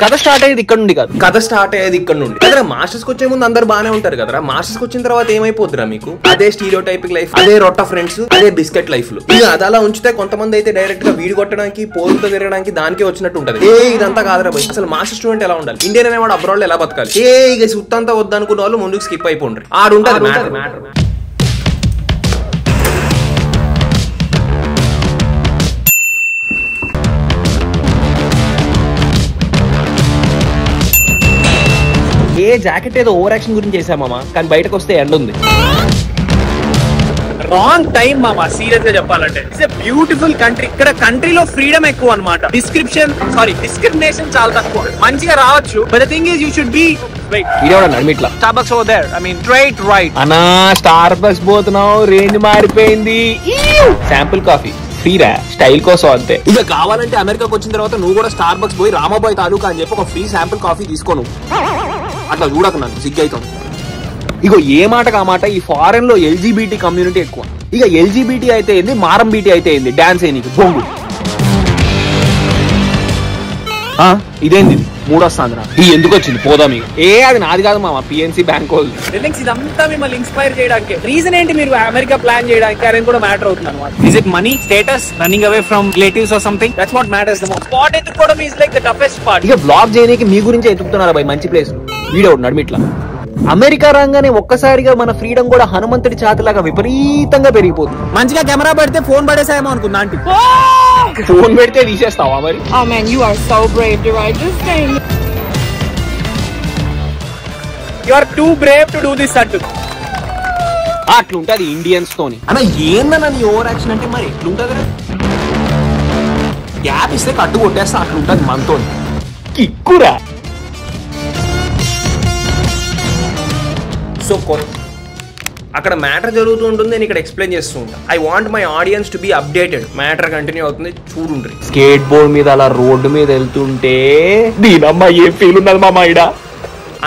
కథ స్టార్ట్ అయ్యేది ఇక్కడ నుండి కాదు, కథ స్టార్ట్ అయ్యేది ఇక్కడ నుండి. అదే మాస్టర్స్ కి వచ్చే ముందు అందరు బానే ఉంటారు కదరా, మాస్టర్స్ కి వచ్చిన తర్వాత ఏమైపోతురా మీకు? అదే స్టీరియోటైపిక్ లైఫ్, అదే రొట్ట ఫ్రెండ్స్, అదే బిస్కెట్ లైఫ్ లో. ఇక అది అలా ఉంచితే కొంతమంది అయితే డైరెక్ట్ గా వీడి కొట్టడానికి పోలుతో తిరగడానికి దానికే వచ్చినట్టు ఉంటది. ఇదంతా కాదురా భయ్, అసలు మాస్టర్ స్టూడెంట్ ఎలా ఉండాలి, ఇండియన్ అనేవాడు అబ్రాడ్ ఎలా బతకాలి, ఇక సుత్తంతా వద్దనుకున్న వాళ్ళు ముందుకు స్కిప్ అయిపోండ్రు. ఆడుంటది మ్యాటర్. ఏ జాకెట్ ఏదో ఓవర్ యాక్షన్ గురించి చేసామా, కానీ బయటకు వస్తే ఎండ్ ఉంది. రాంగ్ టైం మామా, సీరియస్ గా చెప్పాలంటే. It's a beautiful country. ఇక్కడ కంట్రీలో ఫ్రీడమ్ ఎక్కువ అన్నమాట, డిస్క్రిమినేషన్ చాలా తక్కువ. మంచిగా రావచ్చు, but the thing is you should be అడ్మిట్లా Starbucks over there, I mean straight right. అన్నా స్టార్ బక్స్ పోతున్నావు, రేంజ్ మారిపోయింది. శాంపుల్ కాఫీ ఫ్రీరా, స్టైల్ కోసం అంతే. ఇక కావాలంటే అమెరికాకి వచ్చిన తర్వాత నువ్వు కూడా స్టార్ బక్స్ పోయి రామాబాయ్ తాలూకా అని చెప్పి ఒక ఫ్రీ శాంపుల్ కాఫీ తీసుకోను. అట్లా చూడక నాకు సిగ్గైతుంది. ఇగో ఏ మాటకు ఆ మాట, ఈ ఫారెన్ లో ఎల్జీబీటీ కమ్యూనిటీ ఎక్కువ. ఇక ఎల్జీబీటీ అయితే ఏంది, మారం బీటీ అయితే ఏంది, డాన్స్ అయ్యి బొంగు. ఇదేంది మూడొస్తాందిరా, ఇది ఎందుకు వచ్చింది పోదాం. అది నాది కాదు మామ, పిఎన్సీ బ్యాంక్ వాళ్ళు. ఇదంతా మిమ్మల్ని ఇన్స్పైర్ చేయడానికి రీజన్ ఏంటి, మీరు అమెరికా ప్లాన్ చేయడానికి అనేది కూడా మ్యాటర్ అవుతుంది అనమాట. Is it money, status, running away from relatives or something? That's what matters the most. Spot ఎత్తుకోవడం is like the toughest part. ఇక బ్లాగ్ చేయడానికి మీ గురించి ఎత్తుకుతున్నారా భయ్, మంచి ప్లేస్ వీడియో నడిమిట్లా. అమెరికా రాగానే ఒక్కసారిగా మన ఫ్రీడమ్ కూడా హనుమంతుడి ఛాతిలాగా విపరీతంగా పెరిగిపోతుంది. మంచిగా కెమెరా పెడితే ఫోన్ పడేసాయేమో అనుకున్నా ఆంటీ. ఫోన్ పెడితే తీసేస్తావా మరి? Oh man, you are so brave to write this thing. You are too brave to do this అంటూ. అట్లుంటది ఇండియన్స్ తోని. అన్న ఏందన్న నీ ఓవర్ యాక్షన్ అంటే మరి ఎట్లుంటది? గ్యాప్ ఇస్తే కట్టు కొట్టేస్తా, అట్లుంటది మనతో కిక్కురా. సో అక్కడ మ్యాటర్ జరుగుతూ ఉంటుంది, నేను ఇక్కడ ఎక్స్ప్లెయిన్ చేస్తూ ఉంటాను. I want my audience to be updated. Matter continue అవుతుంది, చూడుండ్రి. స్కేట్ బోర్డ్ మీద అలా రోడ్డు మీద వెళ్తుంటే దీనమ్మా ఏ ఫీల్ ఉన్నది మా మైడా.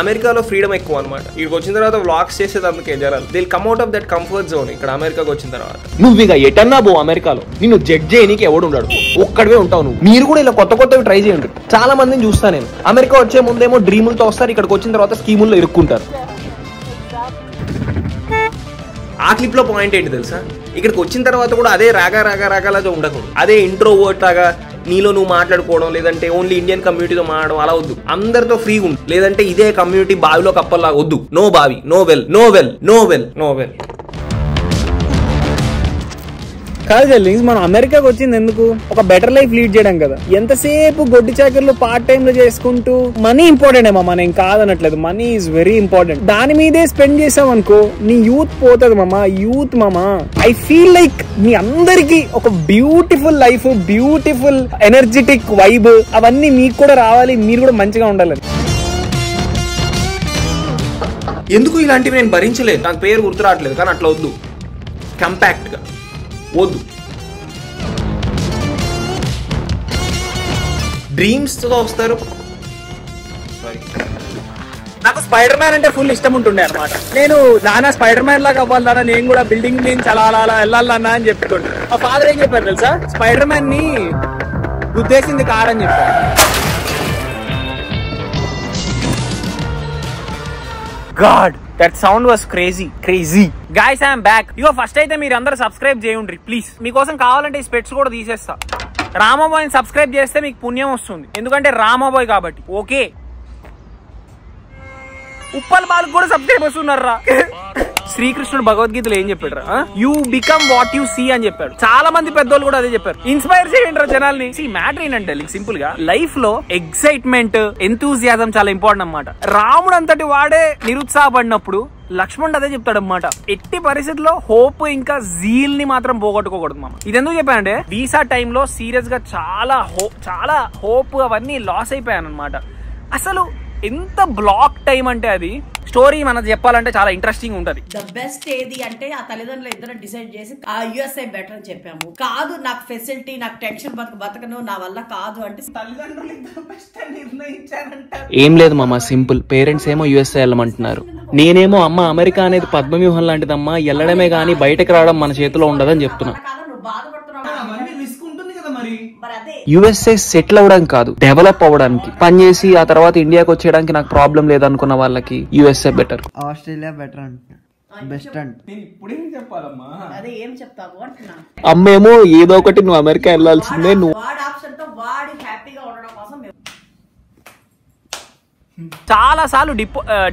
అమెరికాలో ఫ్రీడమ్ ఎక్కువ అనమాట. ఇక్కడికి వచ్చిన తర్వాత వ్లాగ్స్ చేసేది అందుకే జనాలు they will come out of that comfort zone. ఇక్కడ అమెరికాకి వచ్చిన తర్వాత నువ్వు ఇక ఎటన్నా బో అమెరికాలో నిన్ను జడ్జ్ చేయనీకి ఎవడు ఉన్నాడు, ఒక్కడివే ఉంటావు నువ్వు. మీరు కూడా ఇలా కొత్త కొత్తవి ట్రై చేయండి. చాలా మందిని చూస్తాను నేను, అమెరికా వచ్చే ముందేమో డ్రీములతో వస్తారు, ఇక్కడికి వచ్చిన తర్వాత స్కీముల్లో ఇరుక్కుంటారు. ఆ క్లిప్ లో పాయింట్ ఏంటి తెలుసా, ఇక్కడికి వచ్చిన తర్వాత కూడా అదే రాగాలాగా ఉండకూడదు. అదే ఇంట్రోవర్ట్ లాగా నీలో నువ్వు మాట్లాడుకోవడం, లేదంటే ఓన్లీ ఇండియన్ కమ్యూనిటీతో మాట్లాడడం అలా వద్దు. అందరితో ఫ్రీగా ఉండు. లేదంటే ఇదే కమ్యూనిటీ బావిలో కప్పల్లాగా వద్దు. నో బావి, no well, no well, no well, no well. కాదు జల్లింగ్స్, మనం అమెరికాకి వచ్చింది ఎందుకు? ఒక బెటర్ లైఫ్ లీడ్ చేయడం కదా. ఎంతసేపు గొడ్డి చాకర్లు పార్ట్ టైమ్ లో చేసుకుంటూ, మనీ ఇంపార్టెంట్ ఏమో, మనం కాదనట్లేదు, మనీ ఈజ్ వెరీ ఇంపార్టెంట్. దాని మీదే స్పెండ్ చేసాం అనుకో, నీ యూత్ పోతుంది మామా, యూత్ మామా. ఐ ఫీల్ లైక్ మీ అందరికి ఒక beautiful life, beautiful energetic vibe అవన్నీ మీకు కూడా రావాలి, మీరు కూడా మంచిగా ఉండాలని. ఎందుకు ఇలాంటివి నేను భరించలేదు, నాకు పేరు గుర్తు రావట్లేదు, కానీ అట్లా వద్దు. కంపాక్ట్ గా వద్దు. డ్రీమ్స్ తో వస్తారు. నాకు స్పైడర్ మ్యాన్ అంటే ఫుల్ ఇష్టం ఉంటుండే అనమాట. నేను నాన్న స్పైడర్ మ్యాన్ లాగా అవ్వాలన్నా, నేను కూడా బిల్డింగ్ నుంచి అలా వెళ్ళాలన్నా అని చెప్తుండే. మా ఫాదర్ ఏం చెప్పారు తెలుసా, స్పైడర్ మ్యాన్ ని గుద్దేసింది కార్ అని చెప్పారు. God, that sound was crazy. Guys, I am back. Ego first అయితే మీరు అందరూ సబ్స్క్రైబ్ చేయండి ప్లీజ్. మీకోసం కావాలంటే ఈ స్పెట్స్ కూడా తీసేస్తా. రామాబాయ్ని సబ్స్క్రైబ్ చేస్తే మీకు పుణ్యం వస్తుంది, ఎందుకంటే రామాబాయ్ కాబట్టి. ఓకే, ఉప్పల్ బాలకు కూడా సబ్స్క్రైబర్స్ ఉన్నారా? శ్రీకృష్ణుడు భగవద్గీతలో ఏం చెప్పాడు రా, you become what you see అని చెప్పాడు. చాలా మంది పెద్దోళ్ళు కూడా అదే చెప్పారు. ఇన్స్పైర్ చేయండి రా జనాల్ని. మ్యాటర్ ఏంటంటే సింపుల్ గా లైఫ్ లో ఎక్సైట్మెంట్, ఎంతూజియాజం చాలా ఇంపార్టెంట్ అన్నమాట. రాముడు అంతటి వాడే నిరుత్సాహపడినప్పుడు లక్ష్మణుడు అదే చెప్తాడన్నమాట, ఎట్టి పరిస్థితుల్లో హోప్ ఇంకా జీల్ ని మాత్రం పోగొట్టుకోకూడదు మామ. ఇది ఎందుకు చెప్పానంటే, వీసా టైంలో సీరియస్ గా చాలా హోప్ అవన్నీ లాస్ అయిపోయాను అనమాట. అసలు ఎంత బ్లాక్ టైం అంటే అది స్టోరీ మనకు చెప్పాలంటే చాలా ఇంట్రెస్టింగ్ ఉంటది. ద బెస్ట్ ఏది అంటే ఆ తల్లిదండ్రులు ఇద్దరు డిసైడ్ చేసి ఆ యుఎస్ఏ బెటర్ అని చెప్పాము. కాదు నాకు ఫెసిలిటీ, నాకు టెన్షన్ బతకను, నా వల్ల కాదు అంటే తల్లిదండ్రులు ఇద్దరు బెస్ట్ నిర్ణయించారంట. ఏం లేదు మామ, సింపుల్. పేరెంట్స్ ఏమో యుఎస్ఏ వెళ్ళమంటున్నారు, నేనేమో అమ్మ అమెరికా అనేది పద్మవ్యూహం లాంటిదమ్మా, వెళ్ళడమే గానీ బయటకు రావడం మన చేతిలో ఉండదని చెప్తున్నా. నువ్వు బాధపడుతున్నావు, రిస్క్ ఉంటుంది కదా మరి. యుఎస్ఏ సెటిల్ అవ్వడం కాదు, డెవలప్ అవ్వడానికి. పని చేసి ఆ తర్వాత ఇండియాకి వచ్చేయడానికి నాకు ప్రాబ్లం లేదనుకున్న వాళ్ళకి యుఎస్ఏ బెటర్. ఆస్ట్రేలియా బెటర్ అంటున్నా, బెస్ట్ అంటే. అదే ఏం చెప్తావు అంటున్నా. అమ్మేమో ఏదో ఒకటి నువ్వు అమెరికా వెళ్ళాల్సిందే, నువ్వు వాడి ఆప్షన్ తో వాడి హ్యాపీగా ఉండడం కోసం చాలా సార్లు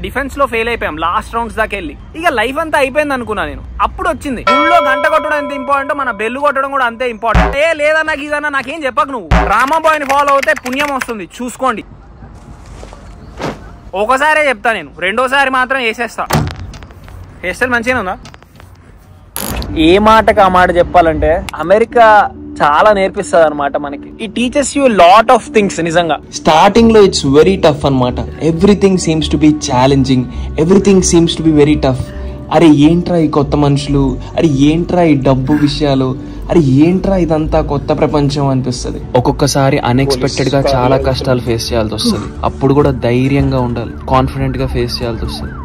డిఫెన్స్ లో ఫెయిల్ అయిపోయాం లాస్ట్ రౌండ్స్ దాకా వెళ్ళి. ఇక లైఫ్ అంతా అయిపోయింది అనుకున్నా నేను. అప్పుడు వచ్చింది ఊళ్ళో గంట కొట్టడం ఎంత ఇంపార్టెంట్, మన బెల్లు కొట్టడం కూడా అంతే ఇంపార్టెంట్. లేదన్నా గీదన్నా నాకేం చెప్పకు, నువ్వు డ్రామా బాయ్ ని ఫాలో అవుతే పుణ్యం వస్తుంది, చూసుకోండి. ఒకసారే చెప్తా నేను, రెండోసారి మాత్రం వేసేస్తా. హెయిర్ మంచిగా ఉందా? ఏ మాటకు ఆ మాట చెప్పాలంటే అమెరికా చాలా నేర్పిస్తుంది అనమాట మనకి. ఈ teachers you lot of things. నిజంగా స్టార్టింగ్ లో ఇట్స్ వెరీ టఫ్ అనమాట. Everything seems to be challenging, everything seems to be very tough. అరే ఏంట్రా ఈ కొత్త మనుషులు, అరే ఏంట్రా ఈ డబ్బు విషయాలు, అరే ఏంట్రా ఇదంతా కొత్త ప్రపంచం అనిపిస్తుంది. ఒక్కొక్కసారి అన్ఎక్స్పెక్టెడ్ గా చాలా కష్టాలు ఫేస్ చేయాల్సి వస్తుంది. అప్పుడు కూడా ధైర్యంగా ఉండాలి, కాన్ఫిడెంట్ గా ఫేస్ చేయాల్సి వస్తుంది.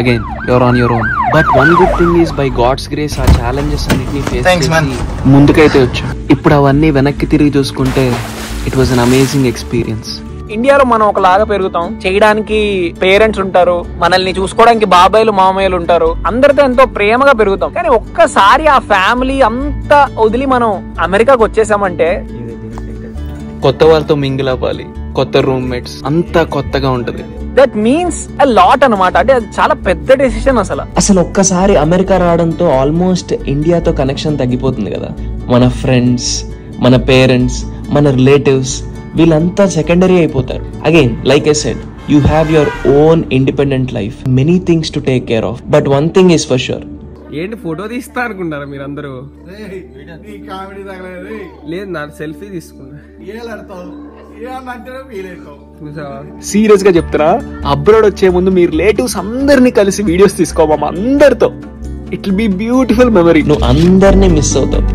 Again, you're on your own. But one good thing is by God's grace ఆ challenges అన్నిటిని ఫేస్ చేసి ముందుకైతే వచ్చాం. ఇప్పుడు అవన్నీ వెనక్కి తిరిగి చూసుకుంటే it was an amazing experience. ఇండియాలో మనం ఒకలాగా పెరుగుతాం, చేయడానికి పేరెంట్స్ ఉంటారు, మనల్ని చూసుకోవడానికి బాబాయ్లు మామయ్యలు ఉంటారు, అందరితో ఎంతో ప్రేమగా పెరుగుతాం. కానీ ఒక్కసారి ఆ ఫ్యామిలీ అంతా వదిలి మనం అమెరికాకి వచ్చేసామంటే కొత్త వాళ్ళతో మింగిల్ అవ్వాలి, కొత్త రూమ్మేట్స్, అంతా కొత్తగా ఉంటది. దట్ మీన్స్ అ లాట్ అనమాట. అంటే అది చాలా పెద్ద డెసిషన్. అసలు ఒక్కసారి అమెరికా రావడంతో ఆల్మోస్ట్ ఇండియాతో కనెక్షన్ తగ్గిపోతుంది కదా. మన ఫ్రెండ్స్, మన పేరెంట్స్, మన రిలేటివ్స్ వీళ్ళంతా సెకండరీ అయిపోతారు. Again like I said, you have your own independent life, many things to take care of. But one thing is for sure. ఏంటి ఫోటో తీస్తా అనుకుంటారా మీరందరూ? లేదు, నా సెల్ఫీ తీసుకున్నా. సీరియస్ గా చెప్తారా, అబ్రాడ్ వచ్చే ముందు మీ రిలేటివ్స్ అందరినీ కలిసి వీడియోస్ తీసుకోమా అందరితో. It will be beautiful memory. నువ్వు అందరినీ మిస్ అవుతావు.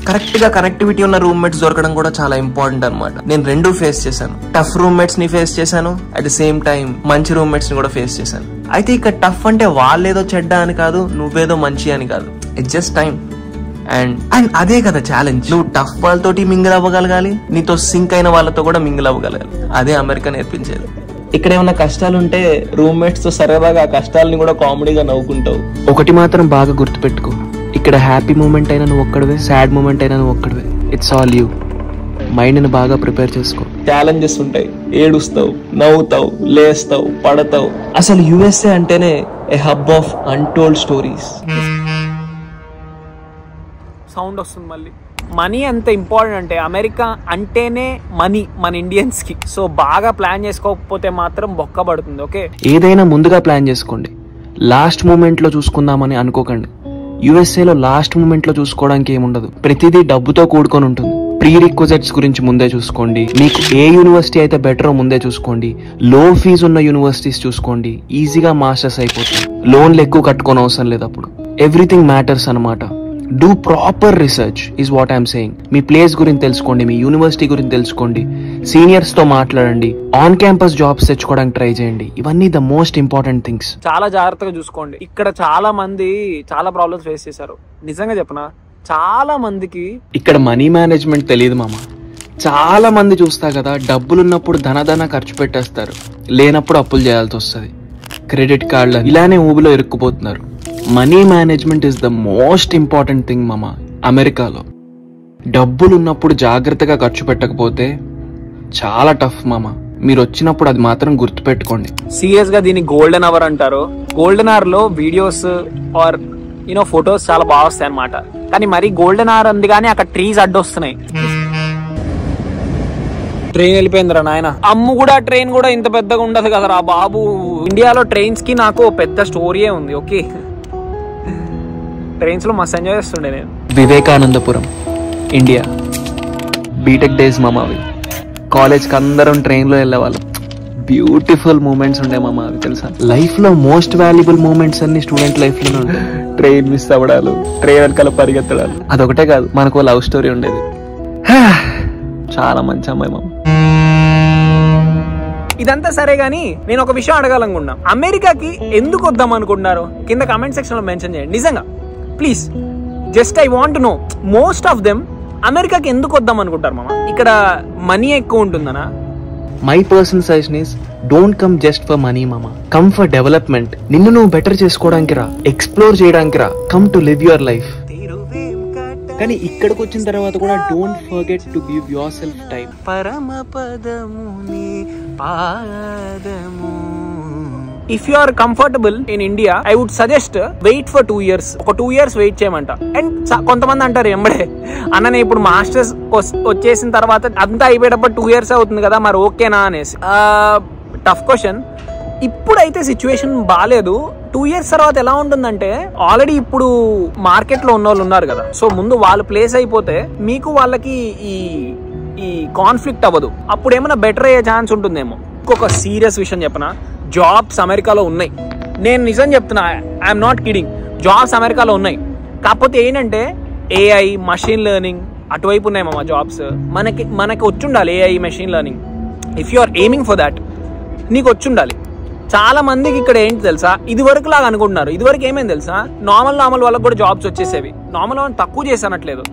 కరెక్ట్ గా కనెక్టివిటీ ఉన్న రూమ్మేట్స్ దొరకడం కూడా చాలా ఇంపార్టెంట్ అనమాట. నేను రెండు ఫేస్ చేశాను. టఫ్ రూమ్మేట్స్ ని ఫేస్ చేశాను, అట్ ద సేమ్ టైం మంచి రూమ్మేట్స్ ని కూడా ఫేస్ చేశాను. అయితే ఇక్కడ టఫ్ అంటే వాళ్ళేదో చెడ్డ అని కాదు, నువ్వేదో మంచి అని కాదు. It's just time. అండ్ అదే కదా ఛాలెంజ్. నువ్వు టఫ్ వాళ్ళతోటి మింగిల్ అవ్వగలగాలి, నీతో సింక్ అయిన వాళ్ళతో కూడా మింగిల్ అవ్వగలగాలి. అదే అమెరికా నేర్పించేది. ఇక్కడ ఏమైనా కష్టాలు ఉంటే రూమ్మేట్స్ తో సరదాగా ఆ కష్టాలని కూడా కామెడీగా నవ్వుకుంటావు. ఒకటి మాత్రం బాగా గుర్తుపెట్టుకో, ఇక్కడ హ్యాపీ మూమెంట్ అయినా నువ్వు ఒక్కడివే, సాడ్ మూమెంట్ అయినా నువ్వు ఒక్కడివే. It's all you. మైండ్ ని బాగా ప్రిపేర్ చేసుకో. ఛాలెంజెస్ ఉంటాయి, ఏడుస్తావు, నవ్వుతావు, లేస్తావు, పడతావు. అసలు యుఎస్ఏ అంటేనే a hub of untold stories. Sound వస్తుంది మళ్ళీ. మనీ ఎంత ఇంపార్టెంట్ అంటే అమెరికా అంటేనే మనీ మన ఇండియన్స్ కి. సో బాగా ప్లాన్ చేసుకోకపోతే మాత్రం బొక్క పడుతుంది. ఓకే, ఏదైనా ముందుగా ప్లాన్ చేసుకోండి, లాస్ట్ మూమెంట్ లో చూసుకుందామని అనుకోకండి. యుఎస్ఏలో లాస్ట్ మూమెంట్ లో చూసుకోవడానికి ఏముండదు, ప్రతిదీ డబ్బుతో కూడుకొని ఉంటుంది. ప్రీ రిక్విజిట్స్ గురించి ముందే చూసుకోండి, మీకు ఏ యూనివర్సిటీ అయితే బెటరో ముందే చూసుకోండి, లో ఫీజు ఉన్న యూనివర్సిటీస్ చూసుకోండి, ఈజీగా మాస్టర్స్ అయిపోతుంది. లోన్లు ఎక్కువ కట్టుకోని అవసరం లేదు. అప్పుడు ఎవ్రీథింగ్ మ్యాటర్స్ అనమాట. Do proper research is what I'm saying. Me place గురించి తెలుసుకోండి, మీ యూనివర్సిటీ గురించి తెలుసుకోండి, సీనియర్స్ తో మాట్లాడండి, ఆన్ క్యాంపస్ జాబ్స్ తెచ్చుకోవడానికి ట్రై చేయండి. ఇవన్నీ ద మోస్ట్ ఇంపార్టెంట్ థింగ్స్. చాలా జాగ్రత్తగా చూసుకోండి. ఇక్కడ చాలా మంది చాలా ప్రాబ్లమ్స్ ఫేస్ చేశారు. నిజంగా చెప్పనా, చాలా మందికి ఇక్కడ మనీ మేనేజ్మెంట్ తెలియదు మామ. చాలా మంది చూస్తా కదా, డబ్బులున్నప్పుడు ధన ఖర్చు పెట్టేస్తారు, లేనప్పుడు అప్పులు చేయాల్సి వస్తుంది. క్రెడిట్ కార్డులు ఇలానే ఊబిలో ఇరుక్కుపోతున్నారు. Money management is the most important thing మామ. అమెరికాలో డబ్బులున్నప్పుడు జాగ్రత్తగా ఖర్చు పెట్టకపోతే చాలా టఫ్ మామ. మీరు వచ్చినప్పుడు అది మాత్రం గుర్తుపెట్టుకోండి. సీరియస్ గా దీన్ని గోల్డెన్ అవర్ అంటారు. గోల్డెన్ అవర్ లో వీడియోస్ ఆర్ ఫొటోస్ చాలా బాగా వస్తాయి అనమాట. కానీ మరి గోల్డెన్ అవర్ ఉంది కానీ అక్కడ ట్రీస్ అడ్డొస్తున్నాయి. ట్రైన్ వెళ్ళిపోయిందిరా నాయన. అమ్ము కూడా ట్రైన్ కూడా ఇంత పెద్దగా ఉండదు కదరా బాబు. ఇండియాలో ట్రైన్స్ కి నాకు పెద్ద స్టోరీయే ఉంది. ఓకే, ట్రైన్స్ లో మస్తు ఎంజాయ్ చేస్తుండే నేను. వివేకానందపురం, ఇండియా, బీటెక్ డేస్ మామ అవి. కాలేజ్కి అందరం ట్రైన్ లో వెళ్ళేవాళ్ళం. బ్యూటిఫుల్ మూమెంట్స్ ఉండే మామ అవి, తెలుసా. లైఫ్ లో మోస్ట్ వాల్యుబుల్ మూమెంట్స్ అన్ని స్టూడెంట్ లైఫ్ లోనే ఉంటాయి. ట్రైన్ మిస్ అవ్వడాలు, ట్రైన్ వెనకాల పరిగెత్తడాలు, అదొకటే కాదు, మనకు లవ్ స్టోరీ ఉండేది. చాలా మంచి అమ్మాయి మామ. ఇదంతా సరే గానీ నేను ఒక విషయం అడగాలనుకున్నా, అమెరికాకి ఎందుకు వద్దాం అనుకుంటున్నారు? కింద కామెంట్ సెక్షన్ లో మెన్షన్ చేయండి. నిజంగా please, just I want know. Most of them అమెరికాకి ఎందుకు వద్దాం అనుకుంటారు మామ? ఇక్కడ మనీ ఎక్కువ ఉంటుందనా? My personal suggestion is don't come just for money మామా, కమ్ ఫర్ డెవలప్మెంట్. నిన్ను నువ్వు బెటర్ చేసుకోవడానికి రా, ఎక్స్ప్లోర్ చేయడానికి రా, come to live your life. కానీ ఇక్కడికి వచ్చిన తర్వాత కూడా don't forget to give yourself time. If you are comfortable in India, I would suggest wait for 2 years. ఒక 2 years వెయిట్ చేయమంట. అండ్ కొంతమంది అంటారు ఎంబడే అన్ననే ఇప్పుడు మాస్టర్స్ వచ్చేసిన తర్వాత అంతా అయిపోయేటప్పుడు 2 years అవుతుంది కదా, మరి ఓకేనా అనేసి. Tough question. ఇప్పుడైతే సిచ్యువేషన్ బాగాలేదు. 2 years తర్వాత ఎలా ఉంటుందంటే, ఆల్రెడీ ఇప్పుడు మార్కెట్ లో ఉన్న వాళ్ళు ఉన్నారు కదా, సో ముందు వాళ్ళు ప్లేస్ అయిపోతే మీకు వాళ్ళకి ఈ కాన్ఫ్లిక్ట్ అవ్వదు. అప్పుడు ఏమైనా బెటర్ అయ్యే ఛాన్స్ ఉంటుందేమో. ఇంకొక సీరియస్ విషయం చెప్పనా, జాబ్స్ అమెరికాలో ఉన్నాయి. నేను నిజం చెప్తున్నా, ఐఎమ్ నాట్ కిడింగ్. జాబ్స్ అమెరికాలో ఉన్నాయి. కాకపోతే ఏంటంటే ఏఐ, మషిన్ లెర్నింగ్ అటువైపు ఉన్నాయి మామ జాబ్స్. మనకి వచ్చుండాలి AI, machine learning. If you are aiming for that, నీకు వచ్చుండాలి. చాలా మందికి ఇక్కడ ఏంటి తెలుసా, ఇది వరకు లాగా అనుకుంటున్నారు. ఇది వరకు ఏమైంది తెలుసా, నార్మల్ వాళ్ళకి కూడా జాబ్స్ వచ్చేసేవి. నార్మల్ వాళ్ళని తక్కువ చేసానట్లేదు.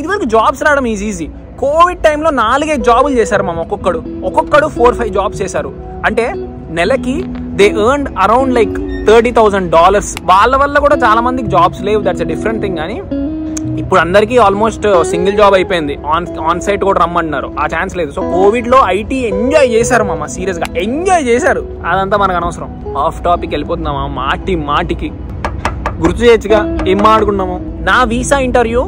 ఇది వరకు జాబ్స్ రావడం ఈజీ. కోవిడ్ టైంలో 4-5 జాబులు చేశారు మామ. ఒక్కొక్కడు 4-5 జాబ్స్ చేశారు. అంటే నెలకి దే ఎర్న్డ్ అరౌండ్ like $30,000. వాళ్ళ వల్ల కూడా చాలా మందికి జాబ్స్ లేవు, దట్స్ ఎ డిఫరెంట్ థింగ్. కానీ ఇప్పుడు అందరికీ ఆల్మోస్ట్ సింగిల్ జాబ్ అయిపోయింది. ఆన్ సైట్ కూడా రమ్మంటున్నారు, ఆ ఛాన్స్ లేదు. సో కోవిడ్ లో ఐటీ ఎంజాయ్ చేశారు మామ, సీరియస్ గా ఎంజాయ్ చేశారు. అదంతా మనకు అనవసరం. ఆఫ్ టాపిక్ వెళ్ళిపోతున్నామా, మాటికి గుర్తు చేయొచ్చుగా ఏం మాట్లాడుకున్నాము. నా వీసా ఇంటర్వ్యూ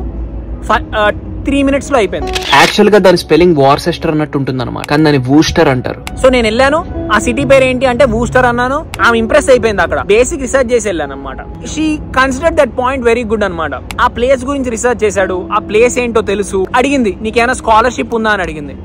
3 minutes లో అయిపోయింది. యాక్చువల్ గా దాని స్పెల్లింగ్ వార్సెస్టర్ అన్నట్టు ఉంటుంది అనమాట, కానీ దాన్ని వూస్టర్ అంటారు. సో నేను వెళ్ళాను, ఆ సిటీ పేరు ఏంటి అంటే వూస్టర్ అన్నాను. ఆమె ఇంప్రెస్ అయిపోయింది. అక్కడ బేసిక్ రీసెర్చ్ చేసి వెళ్ళాను అనమాట. She consider that point very good అనమాట. ఆ ప్లేస్ గురించి రీసెర్చ్ చేశాడు, ఆ ప్లేస్ ఏంటో తెలుసు. అడిగింది నీకేమైనా స్కాలర్షిప్ ఉందా అని అడిగింది.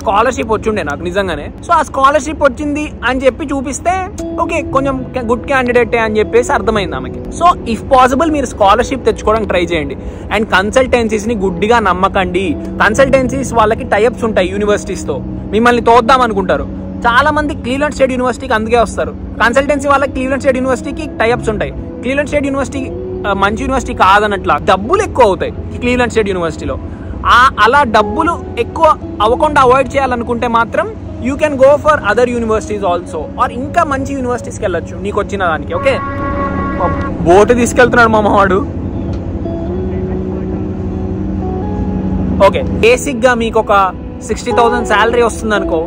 స్కాలర్షిప్ వచ్చిండే నాకు నిజంగానే. సో ఆ స్కాలర్షిప్ వచ్చింది అని చెప్పి చూపిస్తే ఓకే, కొంచెం గుడ్ క్యాండిడేట్ అని చెప్పేసి అర్థమైంది ఆమెకి. సో ఇఫ్ పాసిబుల్ మీరు స్కాలర్షిప్ తెచ్చుకోవడానికి ట్రై చేయండి. అండ్ కన్సల్టెన్సీస్ ని గుడ్డిగా నమ్మకండి. కన్సల్టెన్సీస్ వాళ్ళకి టైఅప్స్ ఉంటాయి యూనివర్సిటీస్ తో, మిమ్మల్ని తోద్దాం అనుకుంటారు. చాలా మంది క్లీవ్లాండ్ స్టేట్ యూనివర్సిటీకి అందుకే వస్తారు. కన్సల్టెన్సీ వాళ్ళకి క్లీవ్లాండ్ స్టేట్ యూనివర్సిటీకి టైఅప్స్ ఉంటాయి. క్లీవ్లాండ్ స్టేట్ యూనివర్సిటీ మంచి యూనివర్సిటీ కాదన్నట్లా, డబ్బులు ఎక్కువ అవుతాయి క్లీవ్లాండ్ స్టేట్ యూనివర్సిటీలో. అలా డబ్బులు ఎక్కువ అవ్వకుండా అవాయిడ్ చేయాలనుకుంటే మాత్రం you can go for other universities also, or ఇంకా మంచి యూనివర్సిటీస్కి వెళ్ళొచ్చు నీకు వచ్చిన దానికి. ఓకే, బోటు తీసుకెళ్తున్నాడు మామ వాడు. ఓకే, బేసిక్ గా మీకు ఒక 60,000 శాలరీ వస్తుంది అనుకో,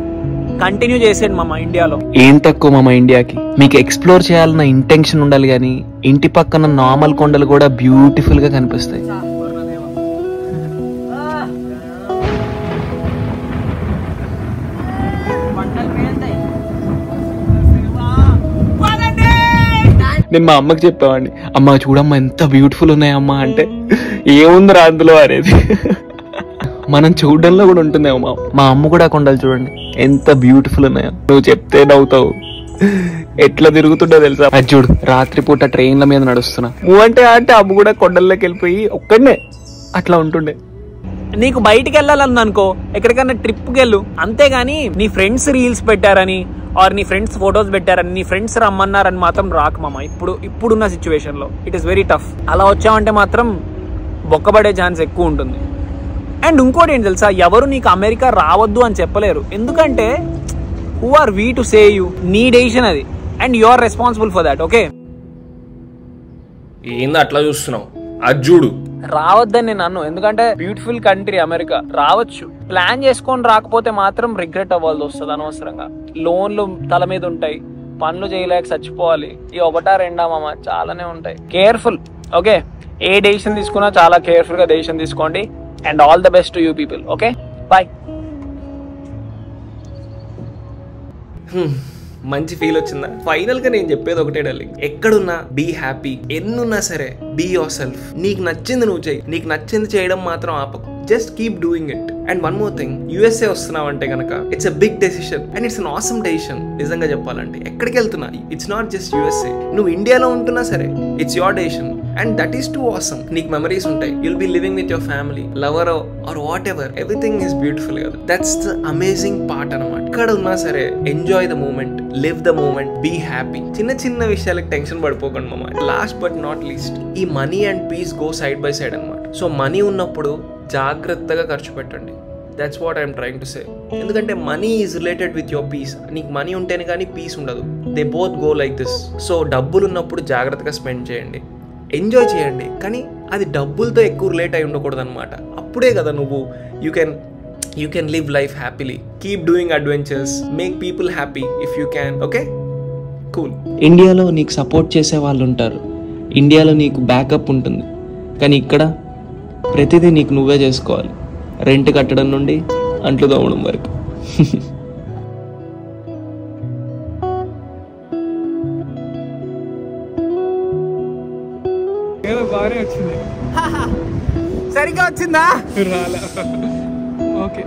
కంటిన్యూ చేసేయండి మామ. ఇండియాలో ఏం తక్కువ మామ ఇండియాకి. మీకు ఎక్స్ప్లోర్ చేయాలన్న ఇంటెన్షన్ ఉండాలి, కానీ ఇంటి పక్కన నార్మల్ కొండలు కూడా బ్యూటిఫుల్ గా కనిపిస్తాయి. నేను మా అమ్మకి చెప్పేవాడిని, అమ్మ చూడమ్మా ఎంత బ్యూటిఫుల్ ఉన్నాయమ్మా అంటే, ఏముందిరా అందులో అనేది. మనం చూడడంలో కూడా ఉంటుందేమో. మా అమ్మ కూడా కొండలు చూడండి ఎంత బ్యూటిఫుల్ ఉన్నాయో. నువ్వు చెప్తే నవ్వుతావు, ఎట్లా తిరుగుతుంటో తెలుసా. అది చూడు, రాత్రిపూట ట్రైన్ల మీద నడుస్తున్నా అంటే అమ్మ కూడా కొండల్లోకి వెళ్ళిపోయి ఒక్కడనే అట్లా ఉంటుండే. నీకు బయటికి వెళ్ళాలని అనుకో, ఎక్కడికైనా ట్రిప్కి వెళ్ళు. అంతేగాని నీ ఫ్రెండ్స్ రీల్స్ పెట్టారని, ఆర్ నీ ఫ్రెండ్స్ ఫొటోస్ పెట్టారని, నీ ఫ్రెండ్స్ రమ్మన్నారని మాత్రం రాకు మామ. ఇప్పుడున్న సిచ్యువేషన్ లో ఇట్ ఈస్ వెరీ టఫ్. అలా వచ్చావంటే మాత్రం బొక్కబడే ఛాన్స్ ఎక్కువ ఉంటుంది. అండ్ ఇంకోటి ఏంటి తెలుసా, ఎవరు నీకు అమెరికా రావద్దు అని చెప్పలేరు. ఎందుకంటే who are we to say you? నీ డెసిషన్ అది, and you are responsible for that. Okay, ఏందో అట్లా చూస్తున్నావు? అది చూడు, రావద్దని నేను అన్ను. ఎందుకంటే బ్యూటిఫుల్ కంట్రీ అమెరికా, రావచ్చు. ప్లాన్ చేసుకొని రాకపోతే మాత్రం రిగ్రెట్ అవ్వాల్సి వస్తుంది అనవసరంగా. లోన్లు తల మీద ఉంటాయి, పనులు చేయలేక చచ్చిపోవాలి. ఈ 1-2 మామ చాలానే ఉంటాయి. కేర్ఫుల్. ఓకే, ఏ డెసిషన్ తీసుకున్నా చాలా కేర్ఫుల్ గా డెసిషన్ తీసుకోండి. And all the best to you people. Okay, bye. మంచి ఫీల్ వచ్చిందా? ఫైనల్ గా నేను చెప్పేది ఒకటే డార్లింగ్, ఎక్కడున్నా బీ హ్యాపీ. ఎన్నున్నా సరే బీ యువర్ సెల్ఫ్. నీకు నచ్చింది నువ్వు చేయి, నీకు నచ్చింది చేయడం మాత్రం ఆపకు. Just keep doing it. And one more thing, USA వస్తున్నావు అంటే కనుక it's a big decision and it's an awesome decision. నిజంగా చెప్పాలంటే ఎక్కడికి వెళ్తున్నా, ఇట్స్ నాట్ జస్ట్ యూఎస్ఏ. నువ్వు ఇండియాలో ఉంటున్నా సరే it's your decision and that is too awesome. నీకు మెమరీస్ ఉంటాయి, you'll be living with your family, lover or whatever, everything is beautiful కదా. దట్స్ ద అమేజింగ్ పార్ట్ అనమాట. ఇక్కడ ఉన్నా సరే enjoy the moment, live the moment, be happy. చిన్న చిన్న విషయాలకు టెన్షన్ పడిపోకండి మామ. లాస్ట్ బట్ నాట్ లీస్ట్, ఈ money and peace go side by side అనమాట. సో మనీ ఉన్నప్పుడు జాగ్రత్తగా ఖర్చు పెట్టండి. That's what I'm trying to say. ఎందుకంటే money is related with your peace. నీకు మనీ ఉంటేనే కానీ పీస్ ఉండదు. They both go like this. So డబ్బులు ఉన్నప్పుడు జాగ్రత్తగా స్పెండ్ చేయండి, ఎంజాయ్ చేయండి, కానీ అది డబ్బులతో ఎక్కువ రిలేట్ అయి ఉండకూడదు అనమాట. అప్పుడే కదా నువ్వు you can live life happily. Keep doing adventures, make people happy if you can. Okay, cool. ఇండియాలో నీకు సపోర్ట్ చేసే వాళ్ళు ఉంటారు, ఇండియాలో నీకు బ్యాకప్ ఉంటుంది. కానీ ఇక్కడ ప్రతిదీ నీకు నువ్వే చేసుకోవాలి, రెంట్ కట్టడం నుండి అంట్లు తోమడం వరకు. ఏదో బాగానే వచ్చింది. సరిగ్గా వచ్చిందా? రాలే. ఓకే.